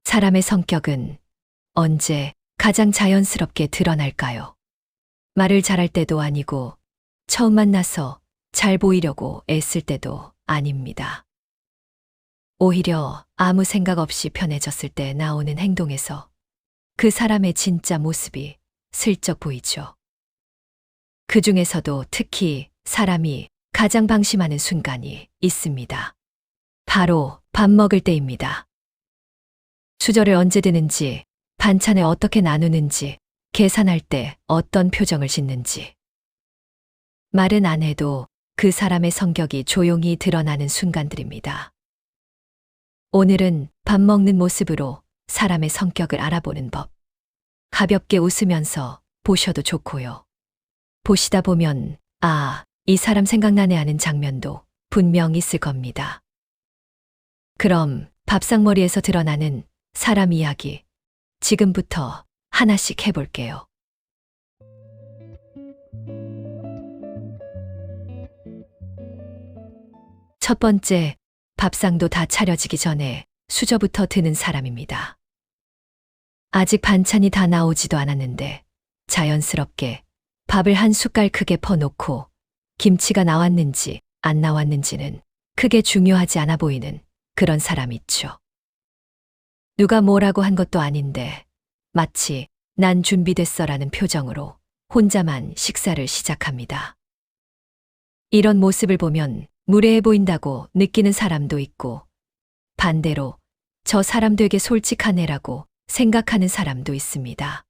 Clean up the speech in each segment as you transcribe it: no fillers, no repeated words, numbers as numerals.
사람의 성격은 언제 가장 자연스럽게 드러날까요? 말을 잘할 때도 아니고 처음 만나서 잘 보이려고 애쓸 때도 아닙니다. 오히려 아무 생각 없이 편해졌을 때 나오는 행동에서 그 사람의 진짜 모습이 슬쩍 보이죠. 그 중에서도 특히 사람이 가장 방심하는 순간이 있습니다. 바로 밥 먹을 때입니다. 수저를 언제 드는지, 반찬을 어떻게 나누는지, 계산할 때 어떤 표정을 짓는지. 말은 안 해도 그 사람의 성격이 조용히 드러나는 순간들입니다. 오늘은 밥 먹는 모습으로 사람의 성격을 알아보는 법. 가볍게 웃으면서 보셔도 좋고요. 보시다 보면 이 사람 생각나네 하는 장면도 분명 있을 겁니다. 그럼 밥상머리에서 드러나는 사람 이야기 지금부터 하나씩 해볼게요. 첫 번째, 밥상도 다 차려지기 전에 수저부터 드는 사람입니다. 아직 반찬이 다 나오지도 않았는데 자연스럽게 밥을 한 숟갈 크게 퍼놓고 김치가 나왔는지 안 나왔는지는 크게 중요하지 않아 보이는 그런 사람 있죠. 누가 뭐라고 한 것도 아닌데 마치 난 준비됐어라는 표정으로 혼자만 식사를 시작합니다. 이런 모습을 보면 무례해 보인다고 느끼는 사람도 있고 반대로 저 사람 되게 솔직하네라고 생각하는 사람도 있습니다.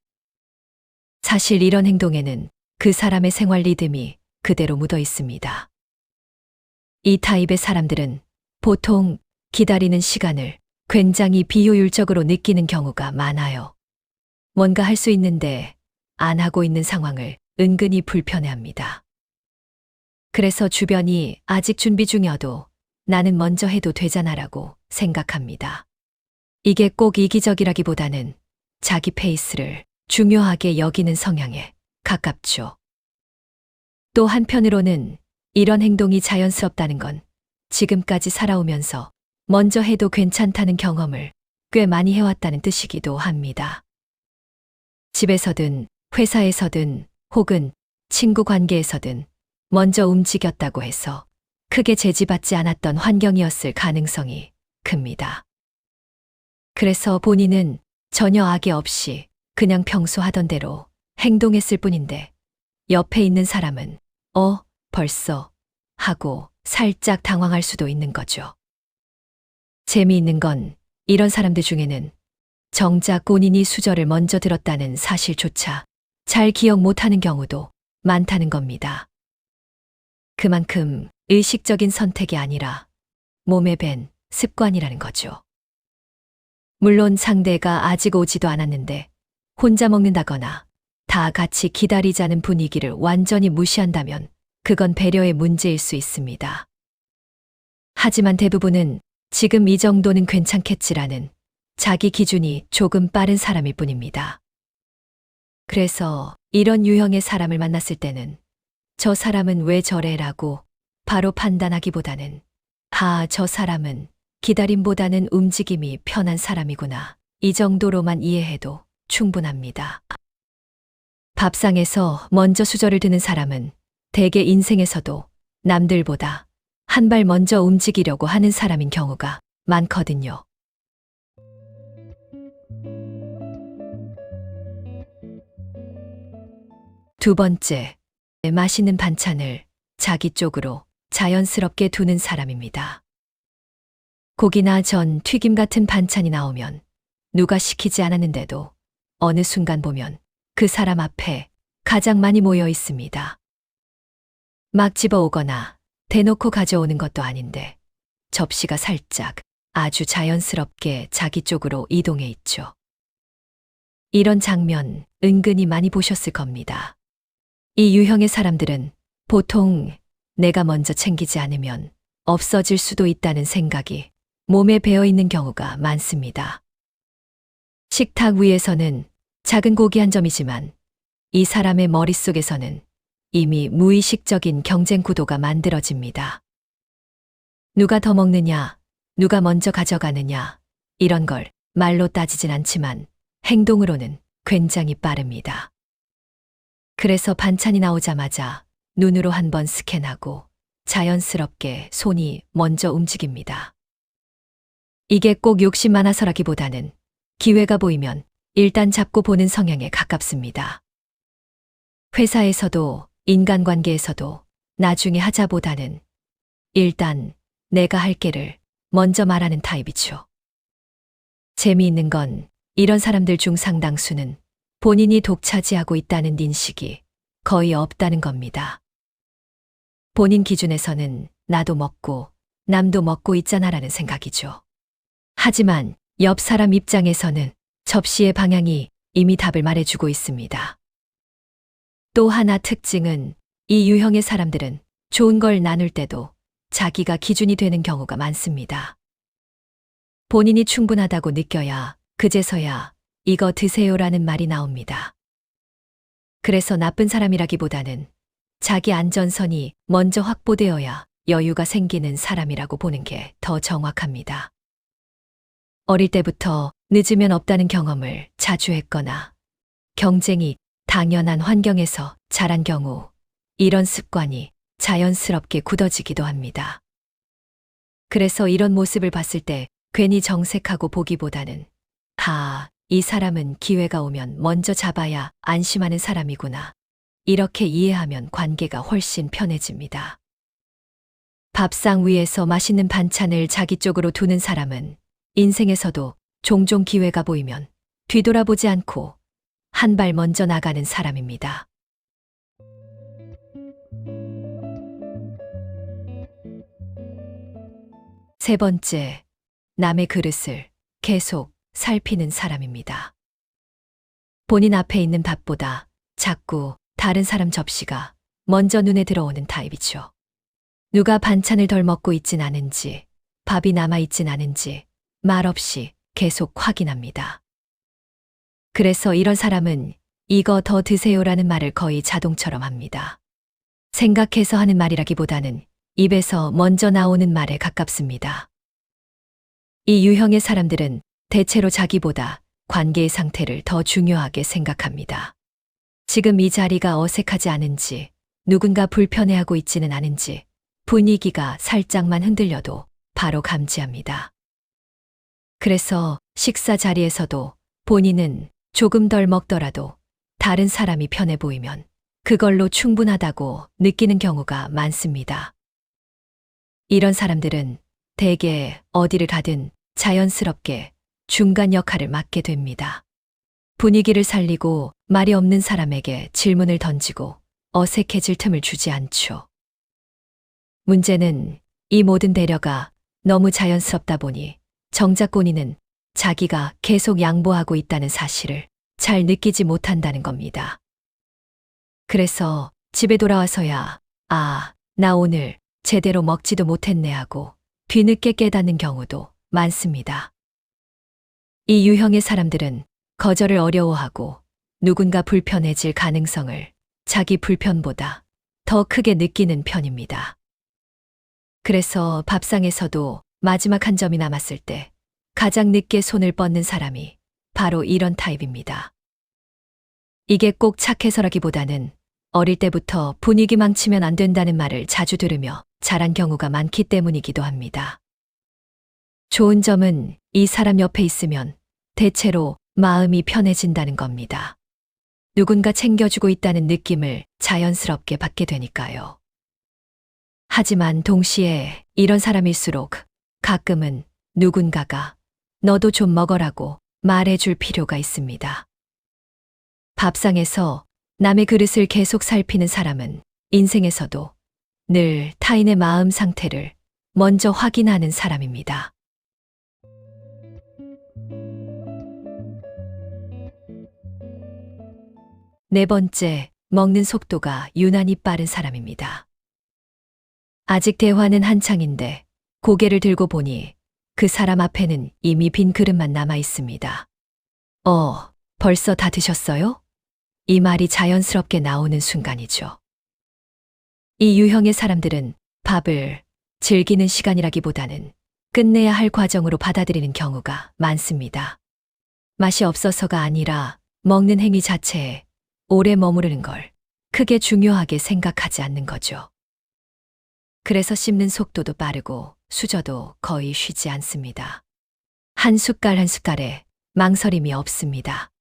사실 이런 행동에는 그 사람의 생활 리듬이 그대로 묻어 있습니다. 이 타입의 사람들은 보통 기다리는 시간을 굉장히 비효율적으로 느끼는 경우가 많아요. 뭔가 할 수 있는데 안 하고 있는 상황을 은근히 불편해합니다. 그래서 주변이 아직 준비 중이어도 나는 먼저 해도 되잖아라고 생각합니다. 이게 꼭 이기적이라기보다는 자기 페이스를 중요하게 여기는 성향에 가깝죠. 또 한편으로는 이런 행동이 자연스럽다는 건 지금까지 살아오면서 먼저 해도 괜찮다는 경험을 꽤 많이 해왔다는 뜻이기도 합니다. 집에서든 회사에서든 혹은 친구 관계에서든 먼저 움직였다고 해서 크게 제지받지 않았던 환경이었을 가능성이 큽니다. 그래서 본인은 전혀 악의 없이 그냥 평소 하던 대로 행동했을 뿐인데 옆에 있는 사람은 벌써 하고 살짝 당황할 수도 있는 거죠. 재미있는 건 이런 사람들 중에는 정작 본인이 수저를 먼저 들었다는 사실조차 잘 기억 못하는 경우도 많다는 겁니다. 그만큼 의식적인 선택이 아니라 몸에 밴 습관이라는 거죠. 물론 상대가 아직 오지도 않았는데 혼자 먹는다거나 다 같이 기다리자는 분위기를 완전히 무시한다면 그건 배려의 문제일 수 있습니다. 하지만 대부분은 지금 이 정도는 괜찮겠지라는 자기 기준이 조금 빠른 사람일 뿐입니다. 그래서 이런 유형의 사람을 만났을 때는 저 사람은 왜 저래라고 바로 판단하기보다는 저 사람은 기다림보다는 움직임이 편한 사람이구나. 이 정도로만 이해해도 충분합니다. 밥상에서 먼저 수저를 드는 사람은 대개 인생에서도 남들보다 한 발 먼저 움직이려고 하는 사람인 경우가 많거든요. 두 번째, 맛있는 반찬을 자기 쪽으로 자연스럽게 두는 사람입니다. 고기나 전, 튀김 같은 반찬이 나오면 누가 시키지 않았는데도 어느 순간 보면 그 사람 앞에 가장 많이 모여 있습니다. 막 집어오거나 대놓고 가져오는 것도 아닌데 접시가 살짝 아주 자연스럽게 자기 쪽으로 이동해 있죠. 이런 장면 은근히 많이 보셨을 겁니다. 이 유형의 사람들은 보통 내가 먼저 챙기지 않으면 없어질 수도 있다는 생각이 몸에 배어 있는 경우가 많습니다. 식탁 위에서는 작은 고기 한 점이지만 이 사람의 머릿속에서는 이미 무의식적인 경쟁 구도가 만들어집니다. 누가 더 먹느냐, 누가 먼저 가져가느냐, 이런 걸 말로 따지진 않지만 행동으로는 굉장히 빠릅니다. 그래서 반찬이 나오자마자 눈으로 한번 스캔하고 자연스럽게 손이 먼저 움직입니다. 이게 꼭 욕심 많아서라기보다는 기회가 보이면 일단 잡고 보는 성향에 가깝습니다. 회사에서도 인간관계에서도 나중에 하자보다는 일단 내가 할 게를 먼저 말하는 타입이죠. 재미있는 건 이런 사람들 중 상당수는 본인이 독차지하고 있다는 인식이 거의 없다는 겁니다. 본인 기준에서는 나도 먹고 남도 먹고 있잖아라는 생각이죠. 하지만 옆 사람 입장에서는 접시의 방향이 이미 답을 말해주고 있습니다. 또 하나 특징은 이 유형의 사람들은 좋은 걸 나눌 때도 자기가 기준이 되는 경우가 많습니다. 본인이 충분하다고 느껴야 그제서야 이거 드세요라는 말이 나옵니다. 그래서 나쁜 사람이라기보다는 자기 안전선이 먼저 확보되어야 여유가 생기는 사람이라고 보는 게 더 정확합니다. 어릴 때부터 늦으면 없다는 경험을 자주 했거나 경쟁이 당연한 환경에서 자란 경우 이런 습관이 자연스럽게 굳어지기도 합니다. 그래서 이런 모습을 봤을 때 괜히 정색하고 보기보다는 이 사람은 기회가 오면 먼저 잡아야 안심하는 사람이구나. 이렇게 이해하면 관계가 훨씬 편해집니다. 밥상 위에서 맛있는 반찬을 자기 쪽으로 두는 사람은 인생에서도 종종 기회가 보이면 뒤돌아보지 않고 한 발 먼저 나가는 사람입니다. 세 번째, 남의 그릇을 계속 살피는 사람입니다. 본인 앞에 있는 밥보다 자꾸 다른 사람 접시가 먼저 눈에 들어오는 타입이죠. 누가 반찬을 덜 먹고 있진 않은지, 밥이 남아있진 않은지 말없이 계속 확인합니다. 그래서 이런 사람은 이거 더 드세요라는 말을 거의 자동처럼 합니다. 생각해서 하는 말이라기보다는 입에서 먼저 나오는 말에 가깝습니다. 이 유형의 사람들은 대체로 자기보다 관계의 상태를 더 중요하게 생각합니다. 지금 이 자리가 어색하지 않은지, 누군가 불편해하고 있지는 않은지, 분위기가 살짝만 흔들려도 바로 감지합니다. 그래서 식사 자리에서도 본인은 조금 덜 먹더라도 다른 사람이 편해 보이면 그걸로 충분하다고 느끼는 경우가 많습니다. 이런 사람들은 대개 어디를 가든 자연스럽게 중간 역할을 맡게 됩니다. 분위기를 살리고 말이 없는 사람에게 질문을 던지고 어색해질 틈을 주지 않죠. 문제는 이 모든 배려가 너무 자연스럽다 보니 정작 본인은 자기가 계속 양보하고 있다는 사실을 잘 느끼지 못한다는 겁니다. 그래서 집에 돌아와서야 나 오늘 제대로 먹지도 못했네 하고 뒤늦게 깨닫는 경우도 많습니다. 이 유형의 사람들은 거절을 어려워하고 누군가 불편해질 가능성을 자기 불편보다 더 크게 느끼는 편입니다. 그래서 밥상에서도 마지막 한 점이 남았을 때 가장 늦게 손을 뻗는 사람이 바로 이런 타입입니다. 이게 꼭 착해서라기보다는 어릴 때부터 분위기 망치면 안 된다는 말을 자주 들으며 자란 경우가 많기 때문이기도 합니다. 좋은 점은 이 사람 옆에 있으면 대체로 마음이 편해진다는 겁니다. 누군가 챙겨주고 있다는 느낌을 자연스럽게 받게 되니까요. 하지만 동시에 이런 사람일수록 가끔은 누군가가 너도 좀 먹어라고 말해줄 필요가 있습니다. 밥상에서 남의 그릇을 계속 살피는 사람은 인생에서도 늘 타인의 마음 상태를 먼저 확인하는 사람입니다. 네 번째, 먹는 속도가 유난히 빠른 사람입니다. 아직 대화는 한창인데 고개를 들고 보니 그 사람 앞에는 이미 빈 그릇만 남아 있습니다. 벌써 다 드셨어요? 이 말이 자연스럽게 나오는 순간이죠. 이 유형의 사람들은 밥을 즐기는 시간이라기보다는 끝내야 할 과정으로 받아들이는 경우가 많습니다. 맛이 없어서가 아니라 먹는 행위 자체에 오래 머무르는 걸 크게 중요하게 생각하지 않는 거죠. 그래서 씹는 속도도 빠르고 수저도 거의 쉬지 않습니다. 한 숟갈 한 숟갈에 망설임이 없습니다.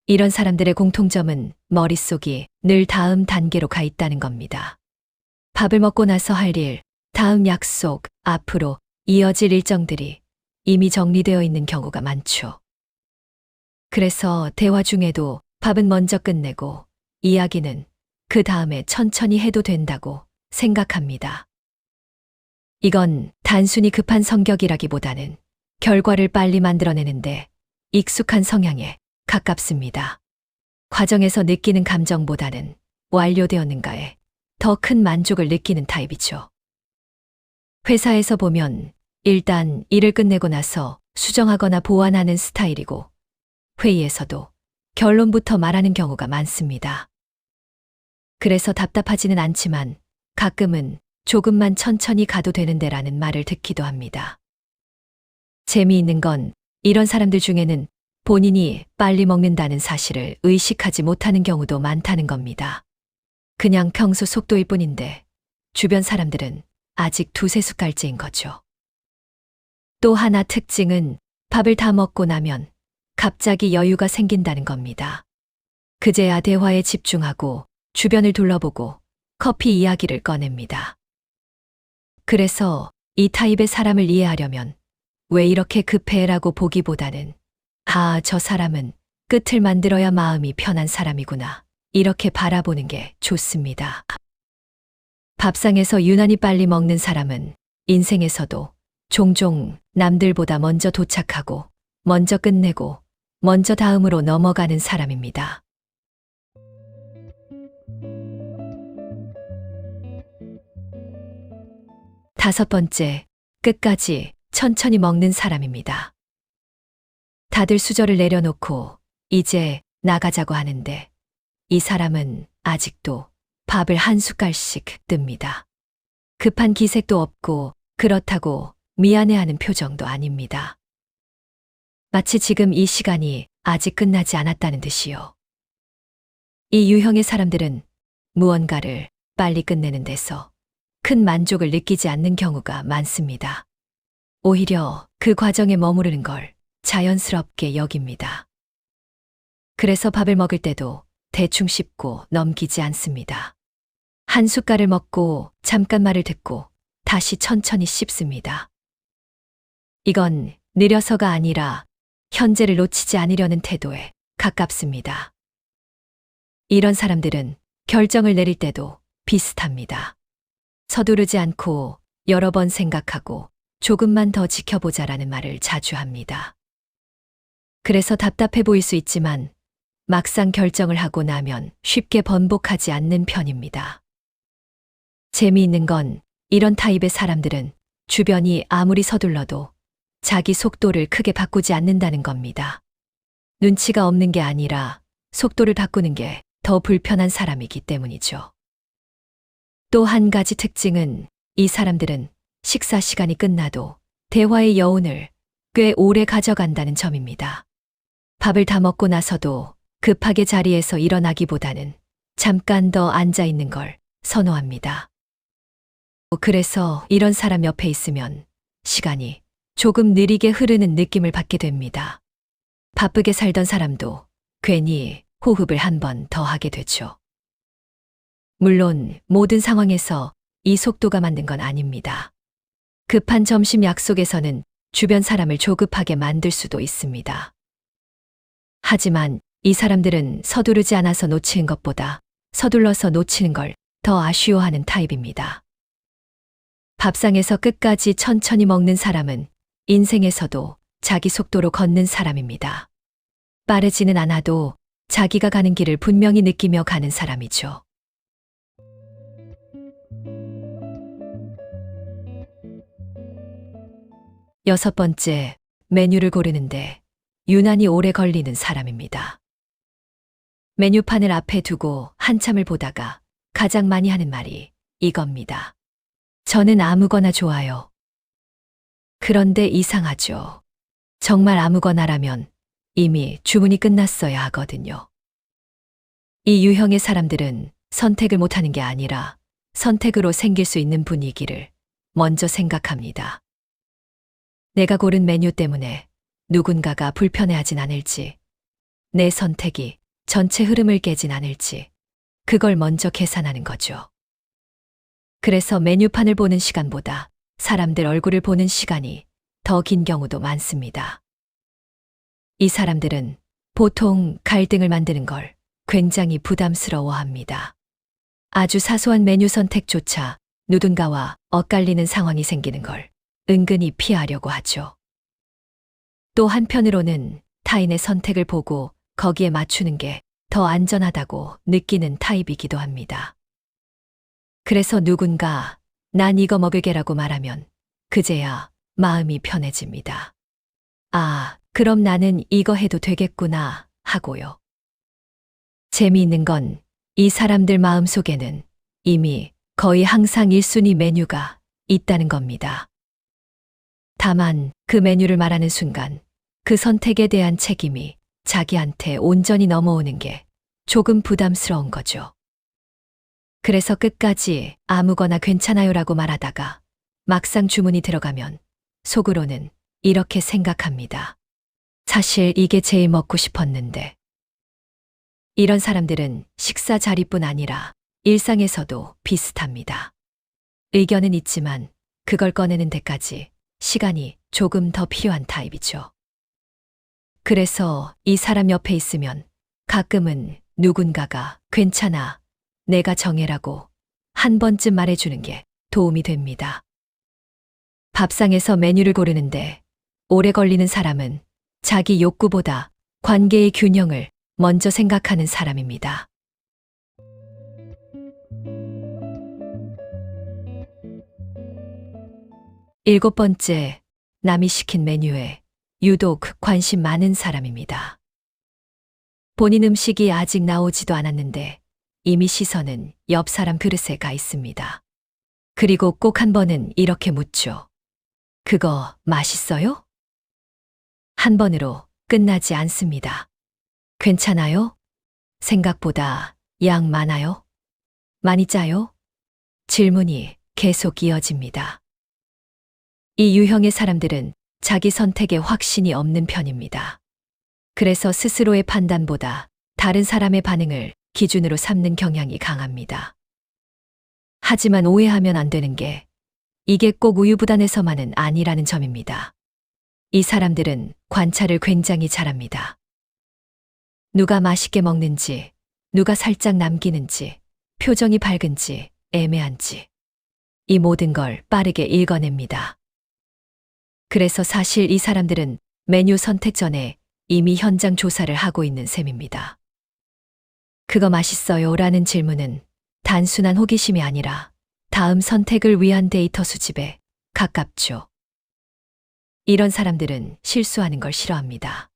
이런 사람들의 공통점은 머릿속이 늘 다음 단계로 가 있다는 겁니다. 밥을 먹고 나서 할 일, 다음 약속, 앞으로 이어질 일정들이 이미 정리되어 있는 경우가 많죠. 그래서 대화 중에도 밥은 먼저 끝내고 이야기는 그 다음에 천천히 해도 된다고 생각합니다. 이건 단순히 급한 성격이라기보다는 결과를 빨리 만들어내는데 익숙한 성향에 가깝습니다. 과정에서 느끼는 감정보다는 완료되었는가에 더 큰 만족을 느끼는 타입이죠. 회사에서 보면 일단 일을 끝내고 나서 수정하거나 보완하는 스타일이고 회의에서도 결론부터 말하는 경우가 많습니다. 그래서 답답하지는 않지만 가끔은 조금만 천천히 가도 되는데라는 말을 듣기도 합니다. 재미있는 건 이런 사람들 중에는 본인이 빨리 먹는다는 사실을 의식하지 못하는 경우도 많다는 겁니다. 그냥 평소 속도일 뿐인데 주변 사람들은 아직 두세 숟갈째인 거죠. 또 하나 특징은 밥을 다 먹고 나면 갑자기 여유가 생긴다는 겁니다. 그제야 대화에 집중하고 주변을 둘러보고 커피 이야기를 꺼냅니다. 그래서 이 타입의 사람을 이해하려면 왜 이렇게 급해라고 보기보다는 저 사람은 끝을 만들어야 마음이 편한 사람이구나. 이렇게 바라보는 게 좋습니다. 밥상에서 유난히 빨리 먹는 사람은 인생에서도 종종 남들보다 먼저 도착하고 먼저 끝내고 먼저 다음으로 넘어가는 사람입니다. 다섯 번째, 끝까지 천천히 먹는 사람입니다. 다들 수저를 내려놓고 이제 나가자고 하는데 이 사람은 아직도 밥을 한 숟갈씩 뜹니다. 급한 기색도 없고 그렇다고 미안해하는 표정도 아닙니다. 마치 지금 이 시간이 아직 끝나지 않았다는 듯이요. 이 유형의 사람들은 무언가를 빨리 끝내는 데서 큰 만족을 느끼지 않는 경우가 많습니다. 오히려 그 과정에 머무르는 걸 자연스럽게 여깁니다. 그래서 밥을 먹을 때도 대충 씹고 넘기지 않습니다. 한 숟갈을 먹고 잠깐 말을 듣고 다시 천천히 씹습니다. 이건 느려서가 아니라 현재를 놓치지 않으려는 태도에 가깝습니다. 이런 사람들은 결정을 내릴 때도 비슷합니다. 서두르지 않고 여러 번 생각하고 조금만 더 지켜보자라는 말을 자주 합니다. 그래서 답답해 보일 수 있지만 막상 결정을 하고 나면 쉽게 번복하지 않는 편입니다. 재미있는 건 이런 타입의 사람들은 주변이 아무리 서둘러도 자기 속도를 크게 바꾸지 않는다는 겁니다. 눈치가 없는 게 아니라 속도를 바꾸는 게 더 불편한 사람이기 때문이죠. 또 한 가지 특징은 이 사람들은 식사 시간이 끝나도 대화의 여운을 꽤 오래 가져간다는 점입니다. 밥을 다 먹고 나서도 급하게 자리에서 일어나기보다는 잠깐 더 앉아 있는 걸 선호합니다. 그래서 이런 사람 옆에 있으면 시간이 조금 느리게 흐르는 느낌을 받게 됩니다. 바쁘게 살던 사람도 괜히 호흡을 한 번 더 하게 되죠. 물론 모든 상황에서 이 속도가 맞는 건 아닙니다. 급한 점심 약속에서는 주변 사람을 조급하게 만들 수도 있습니다. 하지만 이 사람들은 서두르지 않아서 놓치는 것보다 서둘러서 놓치는 걸 더 아쉬워하는 타입입니다. 밥상에서 끝까지 천천히 먹는 사람은 인생에서도 자기 속도로 걷는 사람입니다. 빠르지는 않아도 자기가 가는 길을 분명히 느끼며 가는 사람이죠. 여섯 번째, 메뉴를 고르는데 유난히 오래 걸리는 사람입니다. 메뉴판을 앞에 두고 한참을 보다가 가장 많이 하는 말이 이겁니다. 저는 아무거나 좋아요. 그런데 이상하죠. 정말 아무거나라면 이미 주문이 끝났어야 하거든요. 이 유형의 사람들은 선택을 못하는 게 아니라 선택으로 생길 수 있는 분위기를 먼저 생각합니다. 내가 고른 메뉴 때문에 누군가가 불편해하진 않을지, 내 선택이 전체 흐름을 깨진 않을지, 그걸 먼저 계산하는 거죠. 그래서 메뉴판을 보는 시간보다 사람들 얼굴을 보는 시간이 더 긴 경우도 많습니다. 이 사람들은 보통 갈등을 만드는 걸 굉장히 부담스러워합니다. 아주 사소한 메뉴 선택조차 누군가와 엇갈리는 상황이 생기는 걸 은근히 피하려고 하죠. 또 한편으로는 타인의 선택을 보고 거기에 맞추는 게 더 안전하다고 느끼는 타입이기도 합니다. 그래서 누군가 난 이거 먹을게라고 말하면 그제야 마음이 편해집니다. 아, 그럼 나는 이거 해도 되겠구나 하고요. 재미있는 건 이 사람들 마음속에는 이미 거의 항상 1순위 메뉴가 있다는 겁니다. 다만 그 메뉴를 말하는 순간 그 선택에 대한 책임이 자기한테 온전히 넘어오는 게 조금 부담스러운 거죠. 그래서 끝까지 아무거나 괜찮아요라고 말하다가 막상 주문이 들어가면 속으로는 이렇게 생각합니다. 사실 이게 제일 먹고 싶었는데. 이런 사람들은 식사 자리뿐 아니라 일상에서도 비슷합니다. 의견은 있지만 그걸 꺼내는 데까지 시간이 조금 더 필요한 타입이죠. 그래서 이 사람 옆에 있으면 가끔은 누군가가 괜찮아, 내가 정해라고 한 번쯤 말해주는 게 도움이 됩니다. 밥상에서 메뉴를 고르는데 오래 걸리는 사람은 자기 욕구보다 관계의 균형을 먼저 생각하는 사람입니다. 일곱 번째, 남이 시킨 메뉴에 유독 관심 많은 사람입니다. 본인 음식이 아직 나오지도 않았는데 이미 시선은 옆 사람 그릇에 가 있습니다. 그리고 꼭 한 번은 이렇게 묻죠. 그거 맛있어요? 한 번으로 끝나지 않습니다. 괜찮아요? 생각보다 양 많아요? 많이 짜요? 질문이 계속 이어집니다. 이 유형의 사람들은 자기 선택에 확신이 없는 편입니다. 그래서 스스로의 판단보다 다른 사람의 반응을 기준으로 삼는 경향이 강합니다. 하지만 오해하면 안 되는 게 이게 꼭 우유부단해서만은 아니라는 점입니다. 이 사람들은 관찰을 굉장히 잘합니다. 누가 맛있게 먹는지, 누가 살짝 남기는지, 표정이 밝은지, 애매한지, 이 모든 걸 빠르게 읽어냅니다. 그래서 사실 이 사람들은 메뉴 선택 전에 이미 현장 조사를 하고 있는 셈입니다. 그거 맛있어요? 라는 질문은 단순한 호기심이 아니라 다음 선택을 위한 데이터 수집에 가깝죠. 이런 사람들은 실수하는 걸 싫어합니다.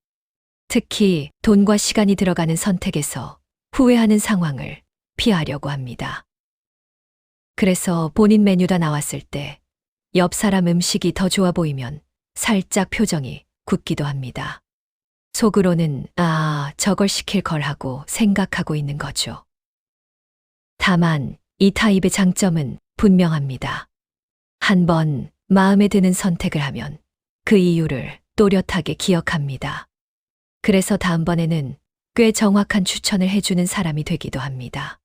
특히 돈과 시간이 들어가는 선택에서 후회하는 상황을 피하려고 합니다. 그래서 본인 메뉴가 나왔을 때 옆 사람 음식이 더 좋아 보이면 살짝 표정이 굳기도 합니다. 속으로는 저걸 시킬 걸 하고 생각하고 있는 거죠. 다만 이 타입의 장점은 분명합니다. 한번 마음에 드는 선택을 하면 그 이유를 또렷하게 기억합니다. 그래서 다음번에는 꽤 정확한 추천을 해주는 사람이 되기도 합니다.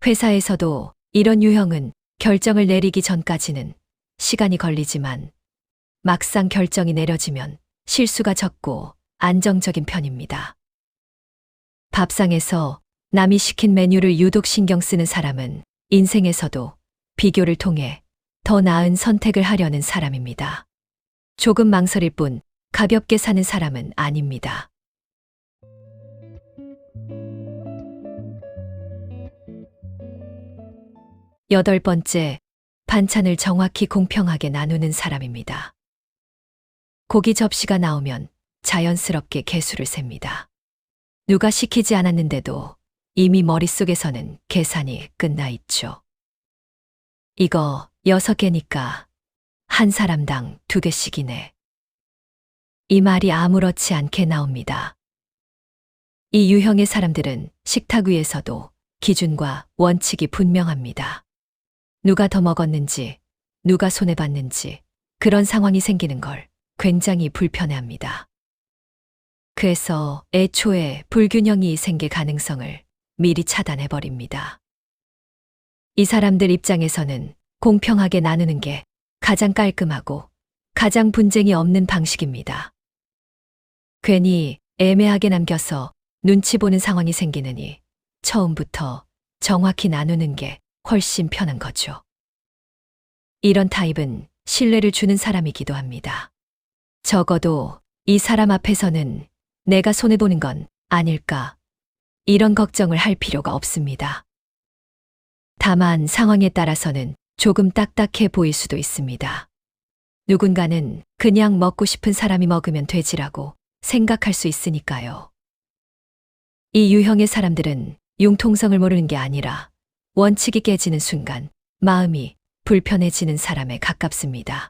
회사에서도 이런 유형은 결정을 내리기 전까지는 시간이 걸리지만 막상 결정이 내려지면 실수가 적고 안정적인 편입니다. 밥상에서 남이 시킨 메뉴를 유독 신경 쓰는 사람은 인생에서도 비교를 통해 더 나은 선택을 하려는 사람입니다. 조금 망설일 뿐 가볍게 사는 사람은 아닙니다. 여덟 번째, 반찬을 정확히 공평하게 나누는 사람입니다. 고기 접시가 나오면 자연스럽게 개수를 셉니다. 누가 시키지 않았는데도 이미 머릿속에서는 계산이 끝나 있죠. 이거 6개니까 한 사람당 2개씩이네. 이 말이 아무렇지 않게 나옵니다. 이 유형의 사람들은 식탁 위에서도 기준과 원칙이 분명합니다. 누가 더 먹었는지, 누가 손해봤는지 그런 상황이 생기는 걸 굉장히 불편해합니다. 그래서 애초에 불균형이 생길 가능성을 미리 차단해버립니다. 이 사람들 입장에서는 공평하게 나누는 게 가장 깔끔하고 가장 분쟁이 없는 방식입니다. 괜히 애매하게 남겨서 눈치 보는 상황이 생기느니 처음부터 정확히 나누는 게 훨씬 편한 거죠. 이런 타입은 신뢰를 주는 사람이기도 합니다. 적어도 이 사람 앞에서는 내가 손해보는 건 아닐까, 이런 걱정을 할 필요가 없습니다. 다만 상황에 따라서는 조금 딱딱해 보일 수도 있습니다. 누군가는 그냥 먹고 싶은 사람이 먹으면 되지라고 생각할 수 있으니까요. 이 유형의 사람들은 융통성을 모르는 게 아니라 원칙이 깨지는 순간 마음이 불편해지는 사람에 가깝습니다.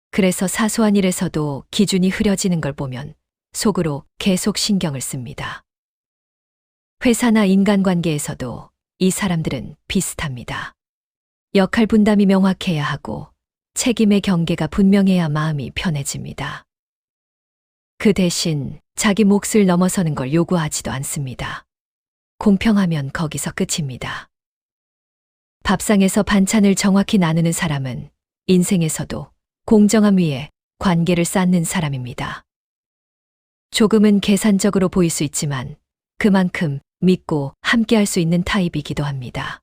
그래서 사소한 일에서도 기준이 흐려지는 걸 보면 속으로 계속 신경을 씁니다. 회사나 인간관계에서도 이 사람들은 비슷합니다. 역할 분담이 명확해야 하고 책임의 경계가 분명해야 마음이 편해집니다. 그 대신 자기 몫을 넘어서는 걸 요구하지도 않습니다. 공평하면 거기서 끝입니다. 밥상에서 반찬을 정확히 나누는 사람은 인생에서도 공정함 위에 관계를 쌓는 사람입니다. 조금은 계산적으로 보일 수 있지만 그만큼 믿고 함께할 수 있는 타입이기도 합니다.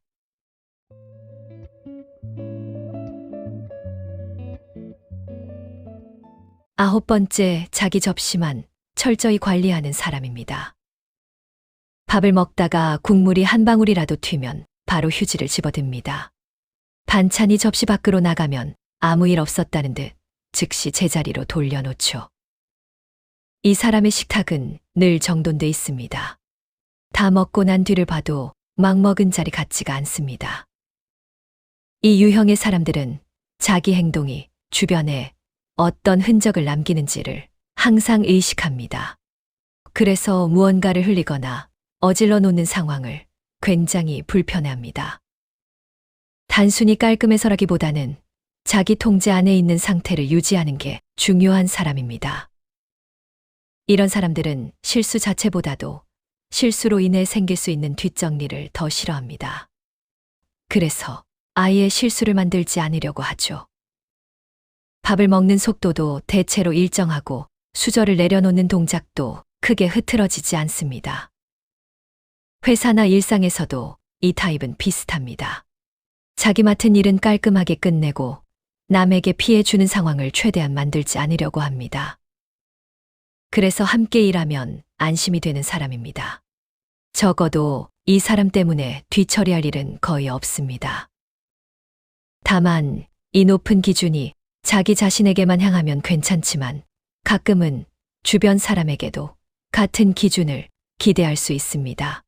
9번째, 자기 접시만 철저히 관리하는 사람입니다. 밥을 먹다가 국물이 한 방울이라도 튀면 바로 휴지를 집어듭니다. 반찬이 접시 밖으로 나가면 아무 일 없었다는 듯 즉시 제자리로 돌려놓죠. 이 사람의 식탁은 늘 정돈돼 있습니다. 다 먹고 난 뒤를 봐도 막 먹은 자리 같지가 않습니다. 이 유형의 사람들은 자기 행동이 주변에 어떤 흔적을 남기는지를 항상 의식합니다. 그래서 무언가를 흘리거나 어질러 놓는 상황을 굉장히 불편해합니다. 단순히 깔끔해서라기보다는 자기 통제 안에 있는 상태를 유지하는 게 중요한 사람입니다. 이런 사람들은 실수 자체보다도 실수로 인해 생길 수 있는 뒷정리를 더 싫어합니다. 그래서 아예 실수를 만들지 않으려고 하죠. 밥을 먹는 속도도 대체로 일정하고 수저를 내려놓는 동작도 크게 흐트러지지 않습니다. 회사나 일상에서도 이 타입은 비슷합니다. 자기 맡은 일은 깔끔하게 끝내고 남에게 피해 주는 상황을 최대한 만들지 않으려고 합니다. 그래서 함께 일하면 안심이 되는 사람입니다. 적어도 이 사람 때문에 뒤처리할 일은 거의 없습니다. 다만 이 높은 기준이 자기 자신에게만 향하면 괜찮지만 가끔은 주변 사람에게도 같은 기준을 기대할 수 있습니다.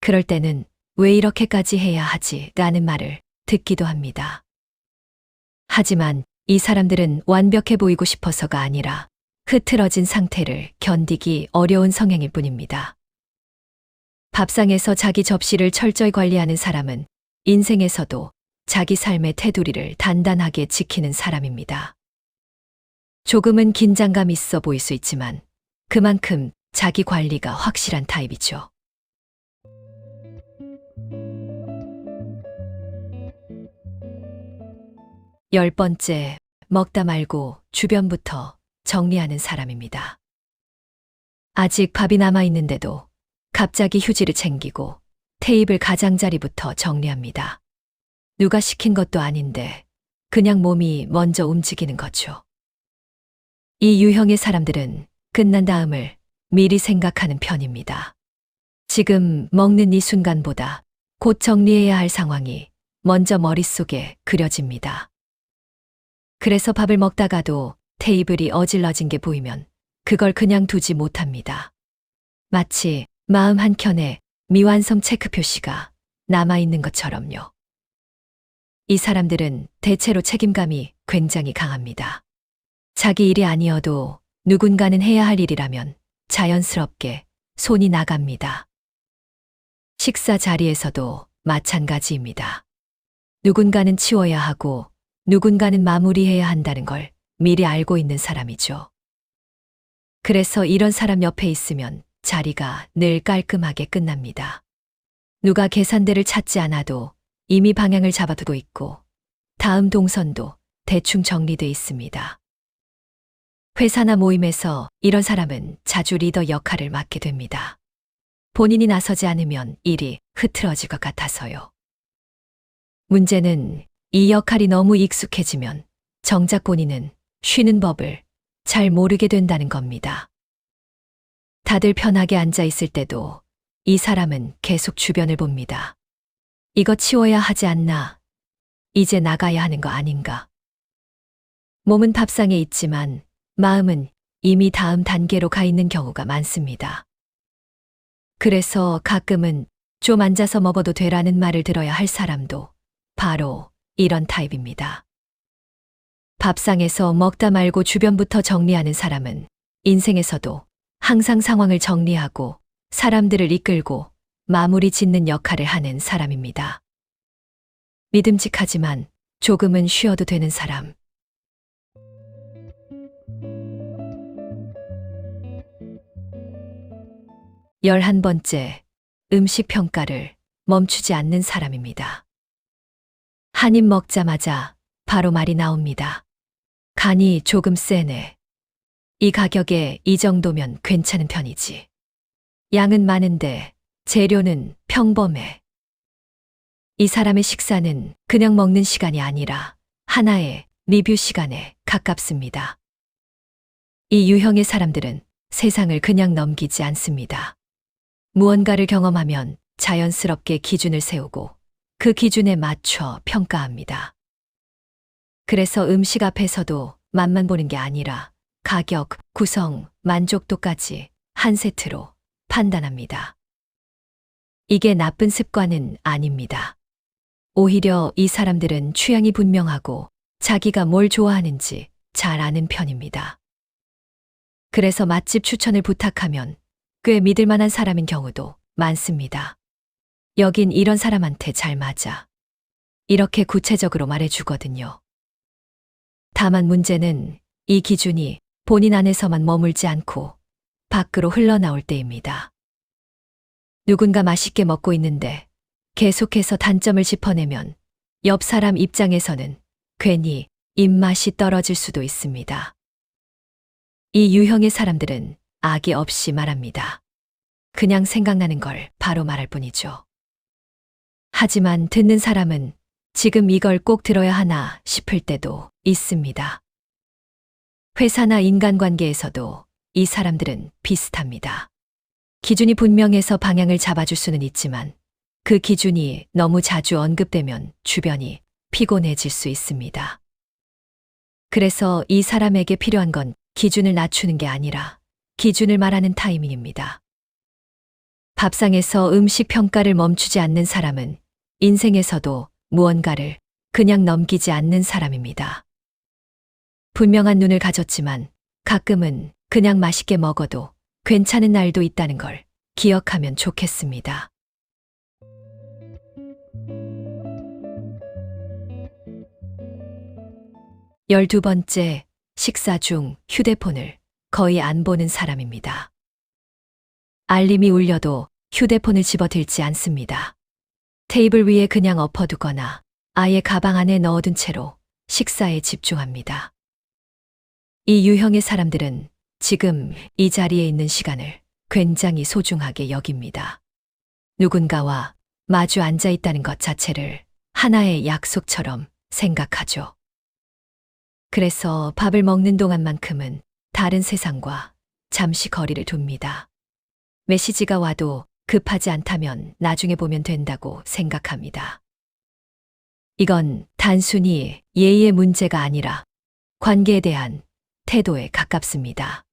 그럴 때는 왜 이렇게까지 해야 하지? 라는 말을 듣기도 합니다. 하지만 이 사람들은 완벽해 보이고 싶어서가 아니라 흐트러진 상태를 견디기 어려운 성향일 뿐입니다. 밥상에서 자기 접시를 철저히 관리하는 사람은 인생에서도 자기 삶의 테두리를 단단하게 지키는 사람입니다. 조금은 긴장감 있어 보일 수 있지만 그만큼 자기 관리가 확실한 타입이죠. 10번째, 먹다 말고 주변부터 정리하는 사람입니다. 아직 밥이 남아있는데도 갑자기 휴지를 챙기고 테이블 가장자리부터 정리합니다. 누가 시킨 것도 아닌데 그냥 몸이 먼저 움직이는 거죠. 이 유형의 사람들은 끝난 다음을 미리 생각하는 편입니다. 지금 먹는 이 순간보다 곧 정리해야 할 상황이 먼저 머릿속에 그려집니다. 그래서 밥을 먹다가도 테이블이 어질러진 게 보이면 그걸 그냥 두지 못합니다. 마치 마음 한켠에 미완성 체크 표시가 남아있는 것처럼요. 이 사람들은 대체로 책임감이 굉장히 강합니다. 자기 일이 아니어도 누군가는 해야 할 일이라면 자연스럽게 손이 나갑니다. 식사 자리에서도 마찬가지입니다. 누군가는 치워야 하고 누군가는 마무리해야 한다는 걸 미리 알고 있는 사람이죠. 그래서 이런 사람 옆에 있으면 자리가 늘 깔끔하게 끝납니다. 누가 계산대를 찾지 않아도 이미 방향을 잡아두고 있고 다음 동선도 대충 정리돼 있습니다. 회사나 모임에서 이런 사람은 자주 리더 역할을 맡게 됩니다. 본인이 나서지 않으면 일이 흐트러질 것 같아서요. 문제는 이 역할이 너무 익숙해지면 정작 본인은 쉬는 법을 잘 모르게 된다는 겁니다. 다들 편하게 앉아 있을 때도 이 사람은 계속 주변을 봅니다. 이거 치워야 하지 않나? 이제 나가야 하는 거 아닌가? 몸은 밥상에 있지만 마음은 이미 다음 단계로 가 있는 경우가 많습니다. 그래서 가끔은 좀 앉아서 먹어도 되라는 말을 들어야 할 사람도 바로 이런 타입입니다. 밥상에서 먹다 말고 주변부터 정리하는 사람은 인생에서도 항상 상황을 정리하고 사람들을 이끌고 마무리 짓는 역할을 하는 사람입니다. 믿음직하지만 조금은 쉬어도 되는 사람. 11번째, 음식 평가를 멈추지 않는 사람입니다. 한 입 먹자마자 바로 말이 나옵니다. 간이 조금 세네. 이 가격에 이 정도면 괜찮은 편이지. 양은 많은데 재료는 평범해. 이 사람의 식사는 그냥 먹는 시간이 아니라 하나의 리뷰 시간에 가깝습니다. 이 유형의 사람들은 세상을 그냥 넘기지 않습니다. 무언가를 경험하면 자연스럽게 기준을 세우고 그 기준에 맞춰 평가합니다. 그래서 음식 앞에서도 맛만 보는 게 아니라 가격, 구성, 만족도까지 한 세트로 판단합니다. 이게 나쁜 습관은 아닙니다. 오히려 이 사람들은 취향이 분명하고 자기가 뭘 좋아하는지 잘 아는 편입니다. 그래서 맛집 추천을 부탁하면 꽤 믿을 만한 사람인 경우도 많습니다. 여긴 이런 사람한테 잘 맞아. 이렇게 구체적으로 말해주거든요. 다만 문제는 이 기준이 본인 안에서만 머물지 않고 밖으로 흘러나올 때입니다. 누군가 맛있게 먹고 있는데 계속해서 단점을 짚어내면 옆 사람 입장에서는 괜히 입맛이 떨어질 수도 있습니다. 이 유형의 사람들은 악의 없이 말합니다. 그냥 생각나는 걸 바로 말할 뿐이죠. 하지만 듣는 사람은 지금 이걸 꼭 들어야 하나 싶을 때도 있습니다. 회사나 인간관계에서도 이 사람들은 비슷합니다. 기준이 분명해서 방향을 잡아줄 수는 있지만 그 기준이 너무 자주 언급되면 주변이 피곤해질 수 있습니다. 그래서 이 사람에게 필요한 건 기준을 낮추는 게 아니라 기준을 말하는 타이밍입니다. 밥상에서 음식 평가를 멈추지 않는 사람은 인생에서도 무언가를 그냥 넘기지 않는 사람입니다. 분명한 눈을 가졌지만 가끔은 그냥 맛있게 먹어도 괜찮은 날도 있다는 걸 기억하면 좋겠습니다. 12번째, 식사 중 휴대폰을 거의 안 보는 사람입니다. 알림이 울려도 휴대폰을 집어들지 않습니다. 테이블 위에 그냥 엎어두거나 아예 가방 안에 넣어둔 채로 식사에 집중합니다. 이 유형의 사람들은 지금 이 자리에 있는 시간을 굉장히 소중하게 여깁니다. 누군가와 마주 앉아 있다는 것 자체를 하나의 약속처럼 생각하죠. 그래서 밥을 먹는 동안만큼은 다른 세상과 잠시 거리를 둡니다. 메시지가 와도 급하지 않다면 나중에 보면 된다고 생각합니다. 이건 단순히 예의의 문제가 아니라 관계에 대한 태도에 가깝습니다.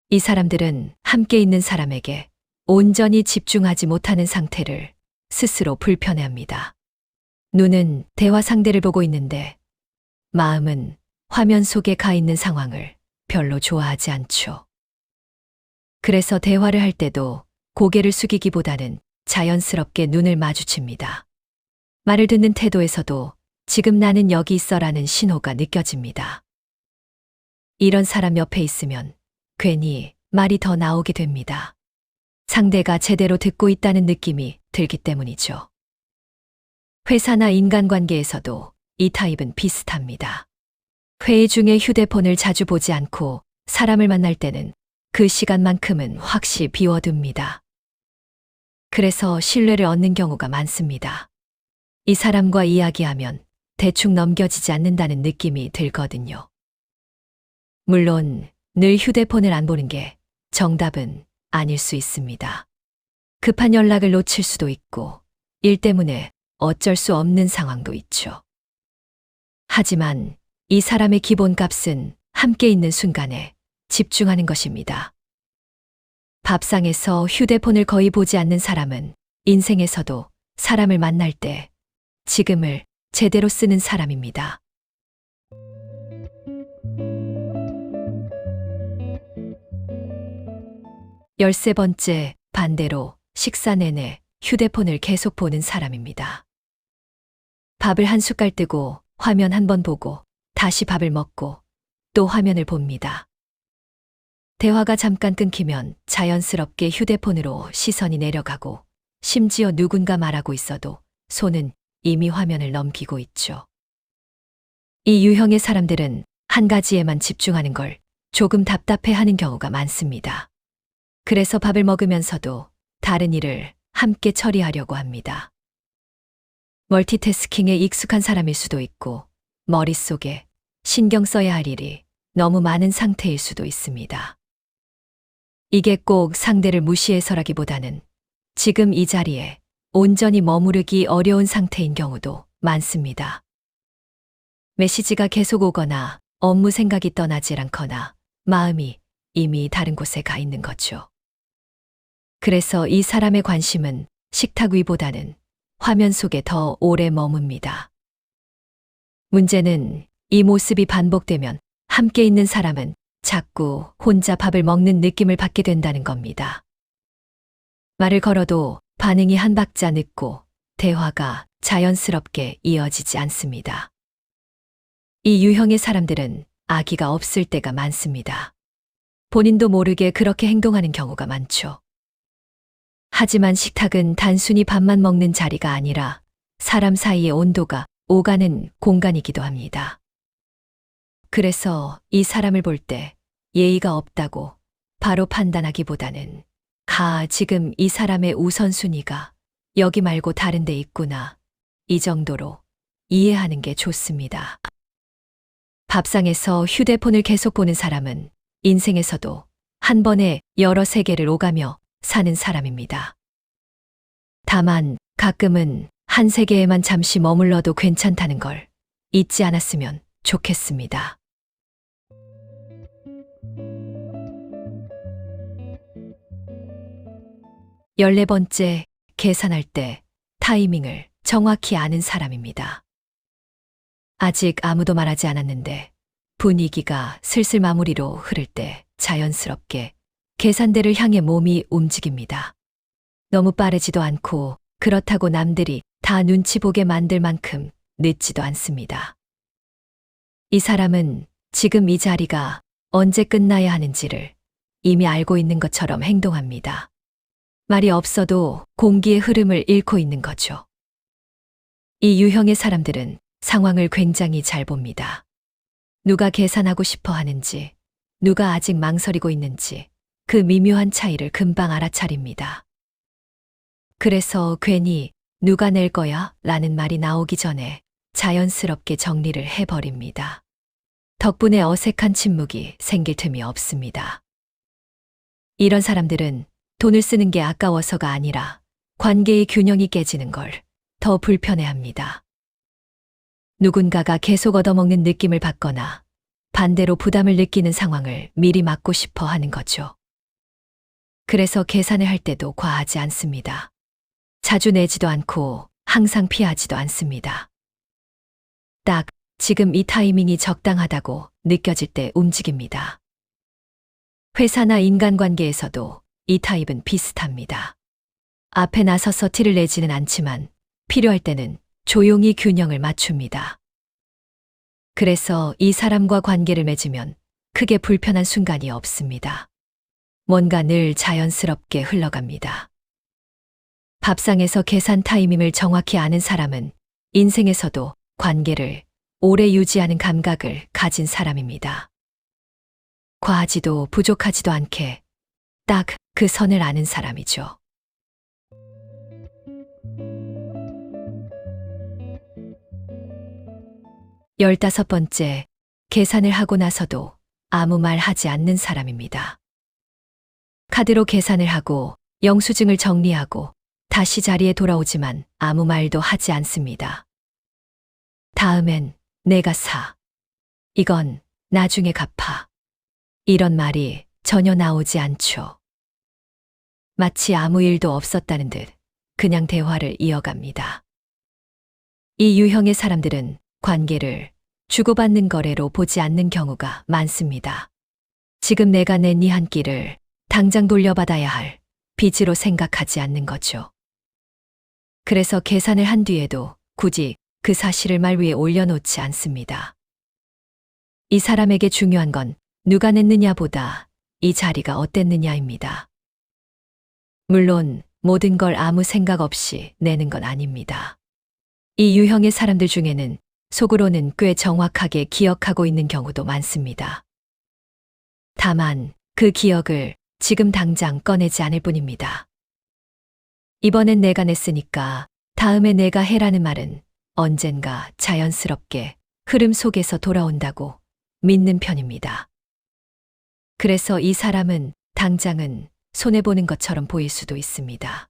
이 사람들은 함께 있는 사람에게 온전히 집중하지 못하는 상태를 스스로 불편해합니다. 눈은 대화 상대를 보고 있는데 마음은 화면 속에 가 있는 상황을 별로 좋아하지 않죠. 그래서 대화를 할 때도 고개를 숙이기보다는 자연스럽게 눈을 마주칩니다. 말을 듣는 태도에서도 지금 나는 여기 있어라는 신호가 느껴집니다. 이런 사람 옆에 있으면 괜히 말이 더 나오게 됩니다. 상대가 제대로 듣고 있다는 느낌이 들기 때문이죠. 회사나 인간관계에서도 이 타입은 비슷합니다. 회의 중에 휴대폰을 자주 보지 않고 사람을 만날 때는 그 시간만큼은 확실히 비워둡니다. 그래서 신뢰를 얻는 경우가 많습니다. 이 사람과 이야기하면 대충 넘겨지지 않는다는 느낌이 들거든요. 물론 늘 휴대폰을 안 보는 게 정답은 아닐 수 있습니다. 급한 연락을 놓칠 수도 있고 일 때문에 어쩔 수 없는 상황도 있죠. 하지만 이 사람의 기본값은 함께 있는 순간에 집중하는 것입니다. 밥상에서 휴대폰을 거의 보지 않는 사람은 인생에서도 사람을 만날 때 지금을 제대로 쓰는 사람입니다. 13번째, 반대로 식사 내내 휴대폰을 계속 보는 사람입니다. 밥을 한 숟갈 뜨고 화면 한 번 보고 다시 밥을 먹고 또 화면을 봅니다. 대화가 잠깐 끊기면 자연스럽게 휴대폰으로 시선이 내려가고 심지어 누군가 말하고 있어도 손은 이미 화면을 넘기고 있죠. 이 유형의 사람들은 한 가지에만 집중하는 걸 조금 답답해하는 경우가 많습니다. 그래서 밥을 먹으면서도 다른 일을 함께 처리하려고 합니다. 멀티태스킹에 익숙한 사람일 수도 있고 머릿속에 신경 써야 할 일이 너무 많은 상태일 수도 있습니다. 이게 꼭 상대를 무시해서라기보다는 지금 이 자리에 온전히 머무르기 어려운 상태인 경우도 많습니다. 메시지가 계속 오거나 업무 생각이 떠나질 않거나 마음이 이미 다른 곳에 가 있는 거죠. 그래서 이 사람의 관심은 식탁 위보다는 화면 속에 더 오래 머뭅니다. 문제는 이 모습이 반복되면 함께 있는 사람은 자꾸 혼자 밥을 먹는 느낌을 받게 된다는 겁니다. 말을 걸어도 반응이 한 박자 늦고 대화가 자연스럽게 이어지지 않습니다. 이 유형의 사람들은 아기가 없을 때가 많습니다. 본인도 모르게 그렇게 행동하는 경우가 많죠. 하지만 식탁은 단순히 밥만 먹는 자리가 아니라 사람 사이의 온도가 오가는 공간이기도 합니다. 그래서 이 사람을 볼 때 예의가 없다고 바로 판단하기보다는 지금 이 사람의 우선순위가 여기 말고 다른 데 있구나. 이 정도로 이해하는 게 좋습니다. 밥상에서 휴대폰을 계속 보는 사람은 인생에서도 한 번에 여러 세계를 오가며 사는 사람입니다. 다만 가끔은 한 세계에만 잠시 머물러도 괜찮다는 걸 잊지 않았으면 좋겠습니다. 14번째, 계산할 때 타이밍을 정확히 아는 사람입니다. 아직 아무도 말하지 않았는데 분위기가 슬슬 마무리로 흐를 때 자연스럽게 계산대를 향해 몸이 움직입니다. 너무 빠르지도 않고 그렇다고 남들이 다 눈치 보게 만들 만큼 늦지도 않습니다. 이 사람은 지금 이 자리가 언제 끝나야 하는지를 이미 알고 있는 것처럼 행동합니다. 말이 없어도 공기의 흐름을 잃고 있는 거죠. 이 유형의 사람들은 상황을 굉장히 잘 봅니다. 누가 계산하고 싶어 하는지, 누가 아직 망설이고 있는지 그 미묘한 차이를 금방 알아차립니다. 그래서 괜히 누가 낼 거야? 라는 말이 나오기 전에 자연스럽게 정리를 해버립니다. 덕분에 어색한 침묵이 생길 틈이 없습니다. 이런 사람들은 돈을 쓰는 게 아까워서가 아니라 관계의 균형이 깨지는 걸 더 불편해합니다. 누군가가 계속 얻어먹는 느낌을 받거나 반대로 부담을 느끼는 상황을 미리 막고 싶어 하는 거죠. 그래서 계산을 할 때도 과하지 않습니다. 자주 내지도 않고 항상 피하지도 않습니다. 딱 지금 이 타이밍이 적당하다고 느껴질 때 움직입니다. 회사나 인간관계에서도 이 타입은 비슷합니다. 앞에 나서서 티를 내지는 않지만 필요할 때는 조용히 균형을 맞춥니다. 그래서 이 사람과 관계를 맺으면 크게 불편한 순간이 없습니다. 뭔가 늘 자연스럽게 흘러갑니다. 밥상에서 계산 타이밍을 정확히 아는 사람은 인생에서도 관계를 오래 유지하는 감각을 가진 사람입니다. 과하지도 부족하지도 않게 딱 그 선을 아는 사람이죠. 15번째, 계산을 하고 나서도 아무 말 하지 않는 사람입니다. 카드로 계산을 하고 영수증을 정리하고 다시 자리에 돌아오지만 아무 말도 하지 않습니다. 다음엔 내가 사. 이건 나중에 갚아. 이런 말이 전혀 나오지 않죠. 마치 아무 일도 없었다는 듯 그냥 대화를 이어갑니다. 이 유형의 사람들은 관계를 주고받는 거래로 보지 않는 경우가 많습니다. 지금 내가 낸 이 한 끼를 당장 돌려받아야 할 빚으로 생각하지 않는 거죠. 그래서 계산을 한 뒤에도 굳이 그 사실을 말 위에 올려놓지 않습니다. 이 사람에게 중요한 건 누가 냈느냐보다 이 자리가 어땠느냐입니다. 물론 모든 걸 아무 생각 없이 내는 건 아닙니다. 이 유형의 사람들 중에는 속으로는 꽤 정확하게 기억하고 있는 경우도 많습니다. 다만 그 기억을 지금 당장 꺼내지 않을 뿐입니다. 이번엔 내가 냈으니까 다음에 내가 해라는 말은 언젠가 자연스럽게 흐름 속에서 돌아온다고 믿는 편입니다. 그래서 이 사람은 당장은 손해보는 것처럼 보일 수도 있습니다.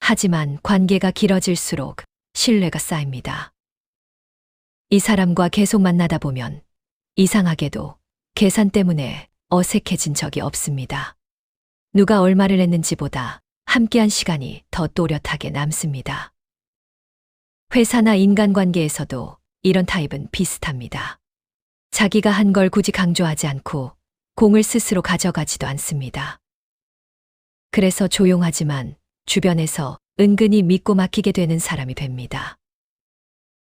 하지만 관계가 길어질수록 신뢰가 쌓입니다. 이 사람과 계속 만나다 보면 이상하게도 계산 때문에 어색해진 적이 없습니다. 누가 얼마를 냈는지보다 함께한 시간이 더 또렷하게 남습니다. 회사나 인간관계에서도 이런 타입은 비슷합니다. 자기가 한 걸 굳이 강조하지 않고 공을 스스로 가져가지도 않습니다. 그래서 조용하지만 주변에서 은근히 믿고 맡기게 되는 사람이 됩니다.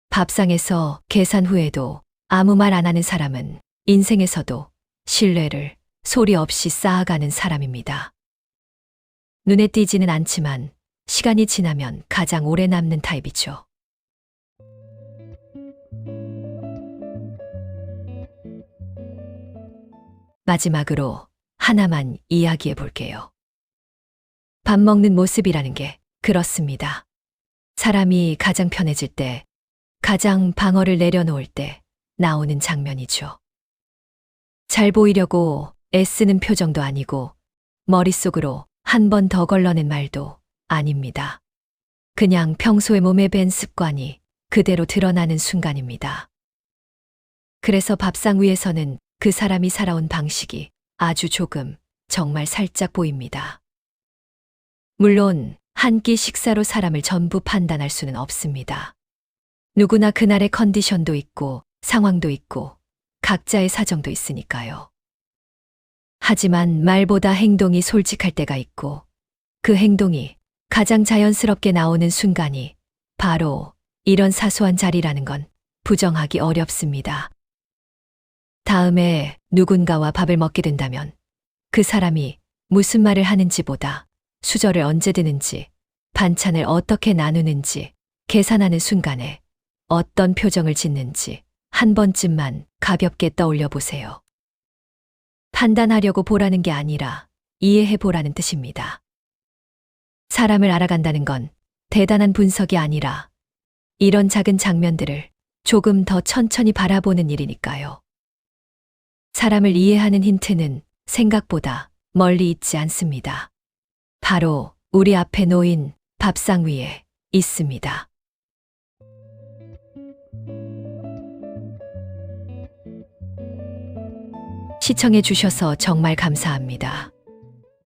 밥상에서 계산 후에도 아무 말 안 하는 사람은 인생에서도 신뢰를 소리 없이 쌓아가는 사람입니다. 눈에 띄지는 않지만 시간이 지나면 가장 오래 남는 타입이죠. 마지막으로 하나만 이야기해 볼게요. 밥 먹는 모습이라는 게 그렇습니다. 사람이 가장 편해질 때, 가장 방어를 내려놓을 때 나오는 장면이죠. 잘 보이려고 애쓰는 표정도 아니고 머릿속으로 한 번 더 걸러낸 말도 아닙니다. 그냥 평소에 몸에 밴 습관이 그대로 드러나는 순간입니다. 그래서 밥상 위에서는 그 사람이 살아온 방식이 아주 조금, 정말 살짝 보입니다. 물론 한 끼 식사로 사람을 전부 판단할 수는 없습니다. 누구나 그날의 컨디션도 있고 상황도 있고 각자의 사정도 있으니까요. 하지만 말보다 행동이 솔직할 때가 있고 그 행동이 가장 자연스럽게 나오는 순간이 바로 이런 사소한 자리라는 건 부정하기 어렵습니다. 다음에 누군가와 밥을 먹게 된다면 그 사람이 무슨 말을 하는지보다 수저를 언제 드는지, 반찬을 어떻게 나누는지, 계산하는 순간에 어떤 표정을 짓는지 한 번쯤만 가볍게 떠올려 보세요. 판단하려고 보라는 게 아니라 이해해 보라는 뜻입니다. 사람을 알아간다는 건 대단한 분석이 아니라 이런 작은 장면들을 조금 더 천천히 바라보는 일이니까요. 사람을 이해하는 힌트는 생각보다 멀리 있지 않습니다. 바로 우리 앞에 놓인 밥상 위에 있습니다. 시청해 주셔서 정말 감사합니다.